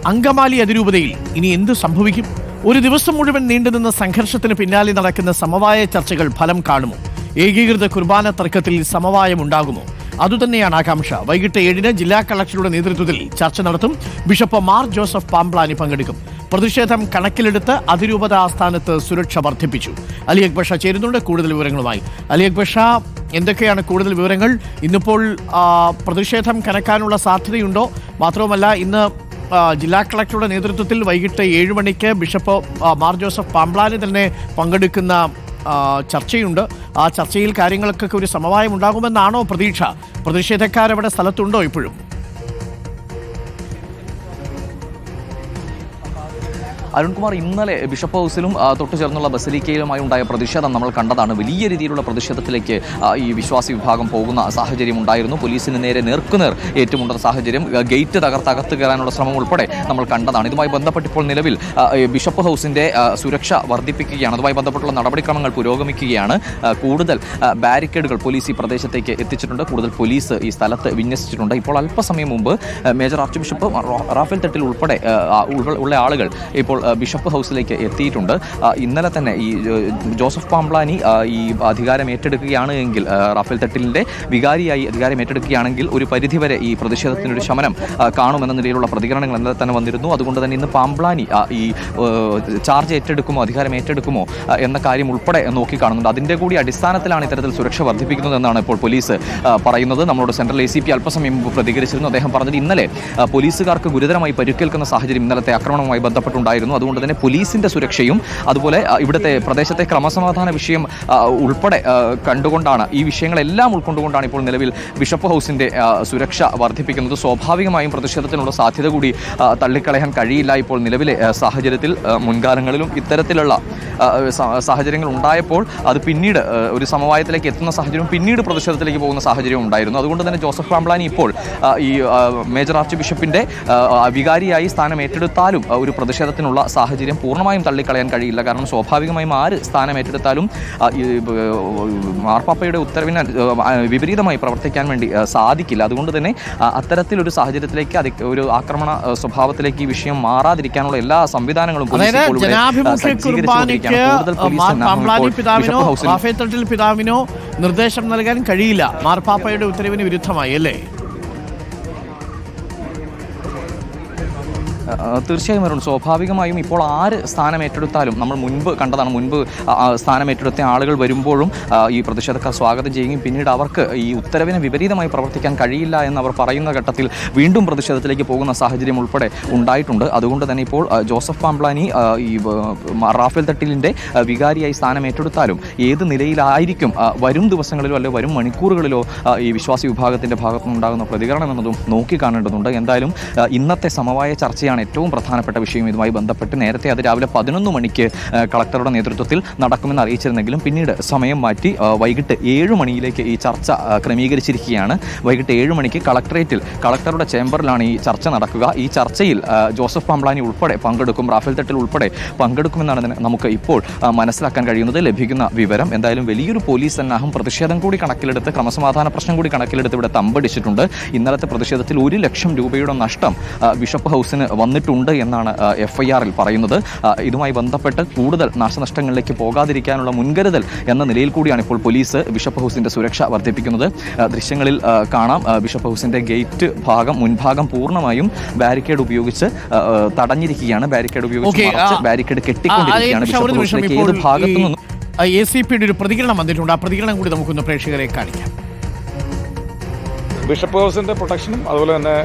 അങ്കമാലി അതിരൂപതയിൽ ഇനി എന്ത് സംഭവിക്കും? ഒരു ദിവസം മുഴുവൻ നീണ്ടുനിന്ന സംഘർഷത്തിന് പിന്നാലെ നടക്കുന്ന സമവായ ചർച്ചകൾ ഫലം കാണുമോ? ഏകീകൃത കുർബാന തർക്കത്തിൽ സമവായം ഉണ്ടാകുമോ? അതുതന്നെയാണ് ആകാംക്ഷ. വൈകിട്ട് 7-ന് ജില്ലാ കളക്ടറുടെ നേതൃത്വത്തിൽ ചർച്ച നടത്തും. ബിഷപ്പ് മാർ ജോസഫ് പാംപ്ലാനി പങ്കെടുക്കും. പ്രതിഷേധം കണക്കിലെടുത്ത് അതിരൂപത ആസ്ഥാനത്ത് സുരക്ഷ വർദ്ധിപ്പിച്ചു. അലി അക്ബർ ഷാ ചേരുന്നുണ്ട് കൂടുതൽ വിവരങ്ങളുമായി. അലി അക്ബർ ഷാ, എന്തൊക്കെയാണ് കൂടുതൽ വിവരങ്ങൾ? ഇന്നിപ്പോൾ പ്രതിഷേധം കനക്കാനുള്ള സാധ്യതയുണ്ടോ? മാത്രവുമല്ല, ഇന്ന് ജില്ലാ കളക്ടറുടെ നേതൃത്വത്തിൽ വൈകിട്ട് 7 മണിക്ക് ബിഷപ്പ് മാർ ജോസഫ് പാംപ്ലാനി തന്നെ പങ്കെടുക്കുന്ന ചർച്ചയുണ്ട്. ആ ചർച്ചയിൽ കാര്യങ്ങൾക്കൊക്കെ ഒരു സമവായം ഉണ്ടാകുമെന്നാണോ പ്രതീക്ഷ? പ്രതിഷേധക്കാരവിടെ സ്ഥലത്തുണ്ടോ ഇപ്പോഴും? അരുൺകുമാർ, ഇന്നലെ ബിഷപ്പ് ഹൗസിലും തൊട്ടു ചേർന്നുള്ള ബസലിക്കയിലുമായി ഉണ്ടായ പ്രതിഷേധം നമ്മൾ കണ്ടതാണ്. വലിയ രീതിയിലുള്ള പ്രതിഷേധത്തിലേക്ക് ഈ വിശ്വാസി വിഭാഗം പോകുന്ന സാഹചര്യം ഉണ്ടായിരുന്നു. പോലീസിന് നേരെ നേർക്കുനേർ ഏറ്റുമുട്ടുന്ന സാഹചര്യം, ഗേറ്റ് തകർത്തകത്ത് കയറാനുള്ള ശ്രമം ഉൾപ്പെടെ നമ്മൾ കണ്ടതാണ്. ഇതുമായി ബന്ധപ്പെട്ട് ഇപ്പോൾ നിലവിൽ ബിഷപ്പ് ഹൗസിന്റെ സുരക്ഷ വർദ്ധിപ്പിക്കുകയാണ്. അതുമായി ബന്ധപ്പെട്ടുള്ള നടപടിക്രമങ്ങൾ പുരോഗമിക്കുകയാണ്. കൂടുതൽ ബാരിക്കേഡുകൾ പോലീസ് ഈ പ്രദേശത്തേക്ക് എത്തിച്ചിട്ടുണ്ട്. കൂടുതൽ പോലീസ് ഈ സ്ഥലത്ത് വിന്യസിച്ചിട്ടുണ്ട്. ഇപ്പോൾ അല്പസമയം മുമ്പ് major arch bishop Raphael Thattil ഉൾപ്പെടെ ഉള്ള ആളുകൾ ഇപ്പോൾ ബിഷപ്പ് ഹൗസിലേക്ക് എത്തിയിട്ടുണ്ട്. ഇന്നലെ തന്നെ ഈ ജോസഫ് പാംപ്ലാനി ഈ അധികാരം ഏറ്റെടുക്കുകയാണ് എങ്കിൽ, റാഫേൽ തട്ടിലിന്റെ വികാരിയായി അധികാരം ഏറ്റെടുക്കുകയാണെങ്കിൽ ഒരു പരിധിവരെ ഈ പ്രതിഷേധത്തിനൊരു ശമനം കാണുമെന്ന നിലയിലുള്ള പ്രതികരണങ്ങൾ ഇന്നലെ തന്നെ വന്നിരുന്നു. അതുകൊണ്ട് തന്നെ ഇന്ന് പാംപ്ലാനി ഈ ചാർജ് ഏറ്റെടുക്കുമോ, അധികാരം ഏറ്റെടുക്കുമോ എന്ന കാര്യം ഉൾപ്പെടെ നോക്കിക്കാണുന്നുണ്ട്. അതിന്റെ കൂടി അടിസ്ഥാനത്തിലാണ് ഇത്തരത്തിൽ സുരക്ഷ വർദ്ധിപ്പിക്കുന്നതെന്നാണ് ഇപ്പോൾ പോലീസ് പറയുന്നത്. നമ്മളോട് സെൻട്രൽ ACP അല്പസമയം മുമ്പ് പ്രതികരിച്ചിരുന്നു. അദ്ദേഹം പറഞ്ഞത് ഇന്നലെ പോലീസുകാർക്ക് ഗുരുതരമായി പരിക്കേൽക്കുന്ന സാഹചര്യം ഇന്നലത്തെ ആക്രമണവുമായി ബന്ധപ്പെട്ടുണ്ടായിരുന്നു. അതുകൊണ്ട് തന്നെ പോലീസിന്റെ സുരക്ഷയും അതുപോലെ ഇവിടുത്തെ പ്രദേശത്തെ ക്രമസമാധാന വിഷയം ഉൾപ്പെടെ കണ്ടുകൊണ്ടാണ്, ഈ വിഷയങ്ങളെല്ലാം ഉൾക്കൊണ്ടുകൊണ്ടാണ് ഇപ്പോൾ നിലവിൽ ബിഷപ്പ് ഹൗസിന്റെ സുരക്ഷ വർദ്ധിപ്പിക്കുന്നത്. സ്വാഭാവികമായും പ്രതിഷേധത്തിനുള്ള സാധ്യത കൂടി തള്ളിക്കളയാൻ കഴിയില്ല. ഇപ്പോൾ നിലവിലെ സാഹചര്യത്തിൽ മുൻകാലങ്ങളിലും ഇത്തരത്തിലുള്ള സാഹചര്യങ്ങൾ ഉണ്ടായപ്പോൾ അത് പിന്നീട് ഒരു സമവായത്തിലേക്ക് എത്തുന്ന സാഹചര്യവും പിന്നീട് പ്രതിഷേധത്തിലേക്ക് പോകുന്ന സാഹചര്യവും ഉണ്ടായിരുന്നു. അതുകൊണ്ട് തന്നെ ജോസഫ് പാംപ്ലാനി ഇപ്പോൾ ഈ മേജർ ആർച്ച് ബിഷപ്പിന്റെ വികാരിയായി സ്ഥാനം ഏറ്റെടുത്താലും ഒരു പ്രതിഷേധത്തിനുള്ള സാഹചര്യം പൂർണ്ണമായും തള്ളിക്കളയാൻ കഴിയില്ല. കാരണം സ്വാഭാവികമായും ആര് സ്ഥാനം ഏറ്റെടുത്താലും മാർപ്പാപ്പയുടെ ഉത്തരവിന് വിപരീതമായി പ്രവർത്തിക്കാൻ വേണ്ടി സാധിക്കില്ല. അതുകൊണ്ട് തന്നെ അത്തരത്തിലൊരു സാഹചര്യത്തിലേക്ക് ഒരു ആക്രമണ സ്വഭാവത്തിലേക്ക് ഈ വിഷയം മാറാതിരിക്കാനുള്ള എല്ലാ സംവിധാനങ്ങളും പിതാവിനോ നിർദ്ദേശം നൽകാൻ കഴിയില്ല. മാർപ്പാപ്പയുടെ ഉത്തരവിന് വിരുദ്ധമായി അല്ലേ? തീർച്ചയായും വരും. സ്വാഭാവികമായും ഇപ്പോൾ ആര് സ്ഥാനം ഏറ്റെടുത്താലും, നമ്മൾ മുൻപ് കണ്ടതാണ്, മുൻപ് സ്ഥാനം ഏറ്റെടുത്ത ആളുകൾ വരുമ്പോഴും ഈ പ്രതിഷേധക്കാർ സ്വാഗതം ചെയ്യുകയും പിന്നീട് അവർക്ക് ഈ ഉത്തരവിന് വിപരീതമായി പ്രവർത്തിക്കാൻ കഴിയില്ല എന്നവർ പറയുന്ന ഘട്ടത്തിൽ വീണ്ടും പ്രതിഷേധത്തിലേക്ക് പോകുന്ന സാഹചര്യം ഉൾപ്പെടെ ഉണ്ടായിട്ടുണ്ട്. അതുകൊണ്ട് തന്നെ ഇപ്പോൾ ജോസഫ് പാംപ്ലാനി ഈ റാഫേൽ തട്ടിലിൻ്റെ വികാരിയായി സ്ഥാനം ഏറ്റെടുത്താലും ഏത് നിലയിലായിരിക്കും വരും ദിവസങ്ങളിലോ അല്ലെങ്കിൽ വരും മണിക്കൂറുകളിലോ ഈ വിശ്വാസി വിഭാഗത്തിൻ്റെ ഭാഗത്തുനിന്നുണ്ടാകുന്ന പ്രതികരണം എന്നതും നോക്കിക്കാണേണ്ടതുണ്ട്. എന്തായാലും ഇന്നത്തെ സമവായ ചർച്ചയാണ് ഏറ്റവും പ്രധാനപ്പെട്ട വിഷയം. ഇതുമായി ബന്ധപ്പെട്ട് നേരത്തെ അത് രാവിലെ 11 മണിക്ക് കളക്ടറുടെ നേതൃത്വത്തിൽ നടക്കുമെന്ന് അറിയിച്ചിരുന്നെങ്കിലും പിന്നീട് സമയം മാറ്റി വൈകിട്ട് 7 മണിയിലേക്ക് ഈ ചർച്ച ക്രമീകരിച്ചിരിക്കുകയാണ്. വൈകിട്ട് 7 മണിക്ക് കളക്ടറേറ്റിൽ കളക്ടറുടെ ചേംബറിലാണ് ഈ ചർച്ച നടക്കുക. ഈ ചർച്ചയിൽ ജോസഫ് പാംപ്ലാനി ഉൾപ്പെടെ പങ്കെടുക്കും, റാഫേൽ തട്ടിൽ ഉൾപ്പെടെ പങ്കെടുക്കുമെന്നാണ് നമുക്ക് ഇപ്പോൾ മനസ്സിലാക്കാൻ കഴിയുന്നത്, ലഭിക്കുന്ന വിവരം. എന്തായാലും വലിയൊരു പോലീസ് സന്നാഹം പ്രതിഷേധം കൂടി കണക്കിലെടുത്ത്, ക്രമസമാധാന പ്രശ്നം കൂടി കണക്കിലെടുത്ത് ഇവിടെ തമ്പടിച്ചിട്ടുണ്ട്. ഇന്നലത്തെ പ്രതിഷേധത്തിൽ 1 ലക്ഷം രൂപയുടെ നഷ്ടം ബിഷപ്പ് ഹൗസിന് വന്നിട്ടുണ്ട് എന്നാണ് FIR-ൽ പറയുന്നത്. ഇതുമായി ബന്ധപ്പെട്ട് കൂടുതൽ നാശനഷ്ടങ്ങളിലേക്ക് പോകാതിരിക്കാനുള്ള മുൻകരുതൽ എന്ന നിലയിൽ കൂടിയാണ് ഇപ്പോൾ പോലീസ് ബിഷപ്പ് ഹൗസിന്റെ സുരക്ഷ വർദ്ധിപ്പിക്കുന്നത്. ദൃശ്യങ്ങളിൽ കാണാം, ബിഷപ്പ് ഹൗസിന്റെ ഗേറ്റ് ഭാഗം, മുൻഭാഗം പൂർണ്ണമായും ബാരിക്കേഡ് ഉപയോഗിച്ച് തടഞ്ഞിരിക്കുകയാണ്. ബാരിക്കേഡ് ഉപയോഗിച്ച് ബാരിക്കേഡ് കെട്ടിക്കൊണ്ടിരിക്കുകയാണ്. ബിഷപ്പ് ഹൗസിലേക്ക് ഏത് ഭാഗത്തു നിന്നും ACPയുടെ ഒരു പ്രതികരണം വന്നിട്ടുണ്ട്. ആ പ്രതികരണം കൂടി നമുക്കൊന്ന് പ്രേക്ഷകരെ കാണിക്കാം. ബിഷപ്പ് ഹൗസിൻ്റെ പ്രൊട്ടക്ഷനും അതുപോലെ തന്നെ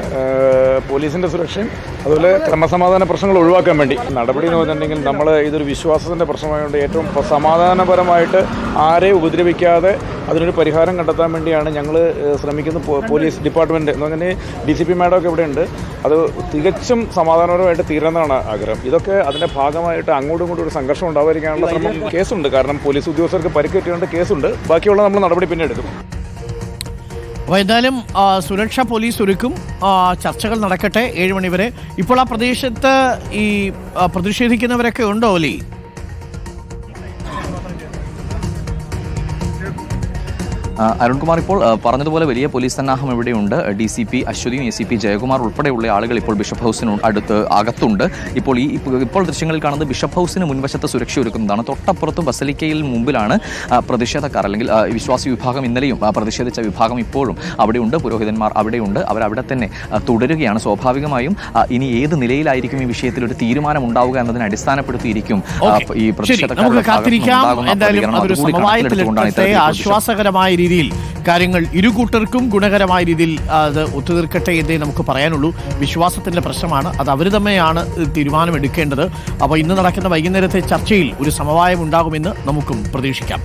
പോലീസിൻ്റെ സുരക്ഷയും അതുപോലെ ക്രമസമാധാന പ്രശ്നങ്ങൾ ഒഴിവാക്കാൻ വേണ്ടി നടപടി എന്ന് പറഞ്ഞിട്ടുണ്ടെങ്കിൽ, നമ്മൾ ഇതൊരു വിശ്വാസത്തിൻ്റെ പ്രശ്നമായതുകൊണ്ട് ഏറ്റവും സമാധാനപരമായിട്ട് ആരെയും ഉപദ്രവിക്കാതെ അതിനൊരു പരിഹാരം കണ്ടെത്താൻ വേണ്ടിയാണ് ഞങ്ങൾ ശ്രമിക്കുന്നത്. പോലീസ് ഡിപ്പാർട്ട്മെൻറ്റ് എന്ന് പറഞ്ഞാൽ DCP മാഡമൊക്കെ ഇവിടെ ഉണ്ട്. അത് തികച്ചും സമാധാനപരമായിട്ട് തീരുന്നതാണ് ആഗ്രഹം. ഇതൊക്കെ അതിൻ്റെ ഭാഗമായിട്ട് അങ്ങോട്ടും ഇങ്ങോട്ടും ഒരു സംഘർഷം ഉണ്ടാവാതിരിക്കാനുള്ള ശ്രമം. കേസുണ്ട്, കാരണം പോലീസ് ഉദ്യോഗസ്ഥർക്ക് പരിക്കേറ്റുകൊണ്ട് കേസുണ്ട്. ബാക്കിയുള്ള നമ്മൾ നടപടി പിന്നെ എടുക്കും. അപ്പോൾ എന്തായാലും സുരക്ഷ പോലീസ് ഒരുക്കും. ചർച്ചകൾ നടക്കട്ടെ 7 മണി വരെ. ഇപ്പോൾ ആ പ്രദേശത്ത് ഈ പ്രതിഷേധിക്കുന്നവരൊക്കെ ഉണ്ടോ അല്ലേ? അരുൺകുമാർ, ഇപ്പോൾ പറഞ്ഞതുപോലെ വലിയ പോലീസ് സന്നാഹം ഇവിടെയുണ്ട്. DCP അശ്വതിയും ACP ജയകുമാർ ഉൾപ്പെടെയുള്ള ആളുകൾ ഇപ്പോൾ ബിഷപ്പ് ഹൗസിന് അകത്തുണ്ട്. ഇപ്പോൾ ദൃശ്യങ്ങളിൽ കാണുന്നത് ബിഷപ്പ് ഹൗസിന് മുൻവശത്ത് സുരക്ഷ ഒരുക്കുന്നതാണ്. തൊട്ടപ്പുറത്ത് ബസലിക്കയിൽ മുമ്പിലാണ് പ്രതിഷേധക്കാർ അല്ലെങ്കിൽ വിശ്വാസി വിഭാഗം ഇന്നലെയും പ്രതിഷേധിച്ച വിഭാഗം ഇപ്പോഴും അവിടെയുണ്ട്. പുരോഹിതന്മാർ അവിടെയുണ്ട്. അവരവിടെ തന്നെ തുടരുകയാണ്. സ്വാഭാവികമായും ഇനി ഏത് നിലയിലായിരിക്കും ഈ വിഷയത്തിൽ ഒരു തീരുമാനം ഉണ്ടാവുക എന്നതിനെ അടിസ്ഥാനപ്പെടുത്തിയിരിക്കും ഈ പ്രതിഷേധക്കാരുടെ ആശ്വാസകരമായ രീതിയിൽ കാര്യങ്ങൾ ഇരുകൂട്ടർക്കും ഗുണകരമായ രീതിയിൽ അത് ഒത്തുതീർക്കട്ടെ എന്നേ നമുക്ക് പറയാനുള്ളൂ. വിശ്വാസത്തിന്റെ പ്രശ്നമാണ്, അത് അവർ തന്നെയാണ് തീരുമാനമെടുക്കേണ്ടത്. അപ്പോൾ ഇന്ന് നടക്കുന്ന വൈകുന്നേരത്തെ ചർച്ചയിൽ ഒരു സമവായം ഉണ്ടാകുമെന്ന് നമുക്കും പ്രതീക്ഷിക്കാം.